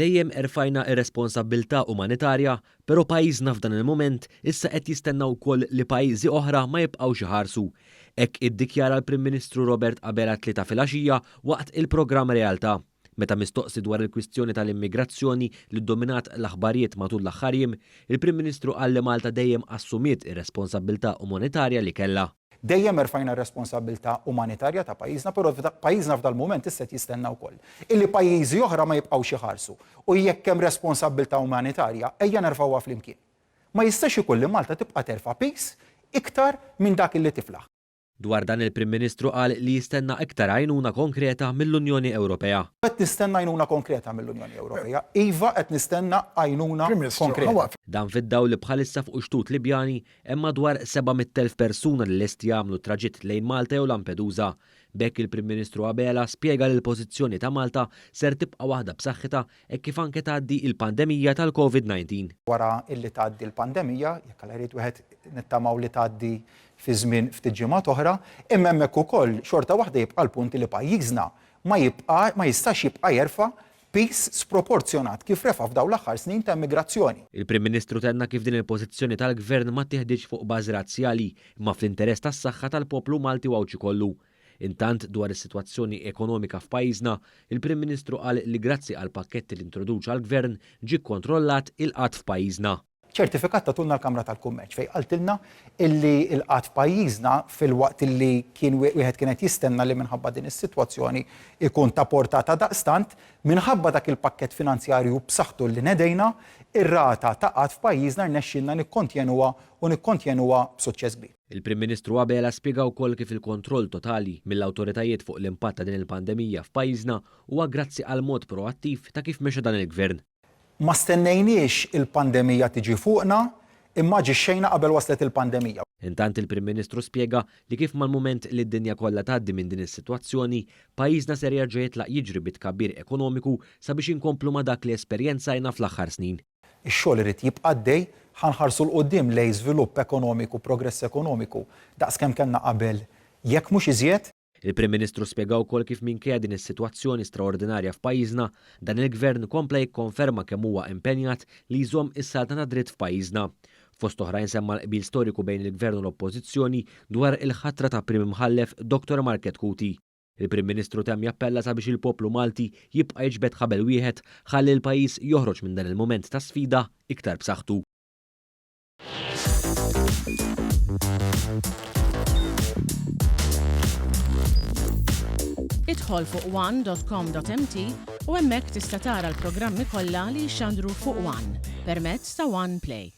Dejjem rfajna ir-responsabbiltà umanitarja, però pajjiżna f'dan il-mument issa qed jistenna wkoll li pajjiżi oħra ma jibqgħux iħarsu. Hekk iddikjara l-Prim Ministru Robert Abela t-Tlieta filgħaxija waqt il-programm Realtà. Meta mistoqsi dwar il-kwistjoni tal-immigrazzjoni li ddominat l-aħbarijiet matul l-aħħar jiem, il-Prim Ministru qal li Malta dejjem assumiet ir-responsabbiltà umanitarja li kellha. Dejjem rfajna r-responsabbiltà umanitarja ta' pajjiżna, però pajjiżna f'dal-mument issa jistenna wkoll illi pajjiżi oħra ma jibqgħux iħarsu. U jekk hemm responsabbiltà umanitarja ejja nerfgħuha flimkien. Ma jistax ikun li Malta tibqa' terfa' pis iktar minn dak illi tiflaħ. Dwar dan il-Prim Ministru qal li jistenna iktar għajnuna konkreta mill-Unjoni Ewropea. Qed nistenna għajnuna konkreta mill-Unjoni Ewropea. Iva qed nistenna għajnuna konkreta. Dan fid-dawl li bħalissa fuq xtut Libjani hemm madwar 700,000 persuna li lesti jagħmlu traġitt lejn Malta u Lampedusa. Bekk il-Prim Ministru Abela spjega li l-pożizzjoni ta' Malta ser tibqa' waħda b'saħħitha hekk kif anke tgħaddi l-pandemija tal-COVID-19. Wara illi tgħaddi l-pandemija, jekk għal jrid wieħed nittamaw li tgħaddi fi żmien ftit ġimgħat oħra, imma hemmhekk ukoll xorta waħda jibqa' l-punt li pajjiżna ma jistax jibqa' jerfa' pis sproporzjonat kif refa' f'dawn l-aħħar snin ta' immigrazzjoni. Il-Prim Ministru tenna kif din il-pożizzjoni tal-Gvern ma tieħdiġ fuq bażi razzjali imma fl-interess tas-saħħa tal-poplu Malti wawċi kollu. Intant dwar is-sitwazzjoni ekonomika f'pajjiżna, il-Prim Ministru qal li grazzi għal pakketti li introduċa l-Gvern ġie kontrollat il-qatt f'pajjiżna. ċertifikat ta' tulna l-Kamra tal-Kummerċ fejn qaltilna illi l-qatt f'pajjiżna fil-waqt illi wieħed kienet jistenna li minħabba din is-sitwazzjoni ikun ta' portata daqstant minħabba dak il-pakkett finanzjarju b'saħħtu li nedejna, ir-rata ta' qatt f'pajjiżna rnexxinna nikkontjenuha b'suċċess kbir. Il-Prim Ministru Abela spjega wkoll kif il-kontroll totali mill-awtoritajiet fuq l-impatt ta' din il-pandemija f'pajjiżna huwa grazzi għal mod proattiv ta' kif mexa dan il-Gvern. Ma stennejniex il-pandemija tiġi fuqna, imma ġixxejna qabel waslet il-pandemija. Intant il-Prim Ministru spjega li kif mal-mument li d-dinja kollha tgħaddi minn din is-sitwazzjoni, pajjiżna ser jerġa' jitlaq jiġri bit-tkabbir ekonomiku sabiex inkomplu ma' dak li esperjenzajna fl-aħħar snin. Ix-xogħol irid jibqa' għaddej, ħanħarsu l-qudiem lejn żvilupp ekonomiku, progress ekonomiku, daqskemm kellna qabel jekk mhux iżjed. Il-Prim Ministru spjega wkoll kif minkejja din is-sitwazzjoni straordinarja f'pajjiżna, dan il-Gvern kompla jikkonferma kemm huwa impenjat li jżomm is-salta ta' dritt f'pajjiżna. Fost oħrajn semma l-qbil storiku bejn il-Gvern u l-Oppożizzjoni dwar il-ħatra ta' Prim Imħallef Dr. Market Kuti. Il-Prim Ministru temm jappella sabiex il-poplu Malti jibqa' jiġbed ħabel wieħed ħalli l-pajjiż joħroġ minn dan il-mument ta' sfida iktar b'saħħtu. Idħol fuq one.com.mt u hemmhekk tista' tara l-programmi kollha li jxandru fuq One permezz ta' One Play.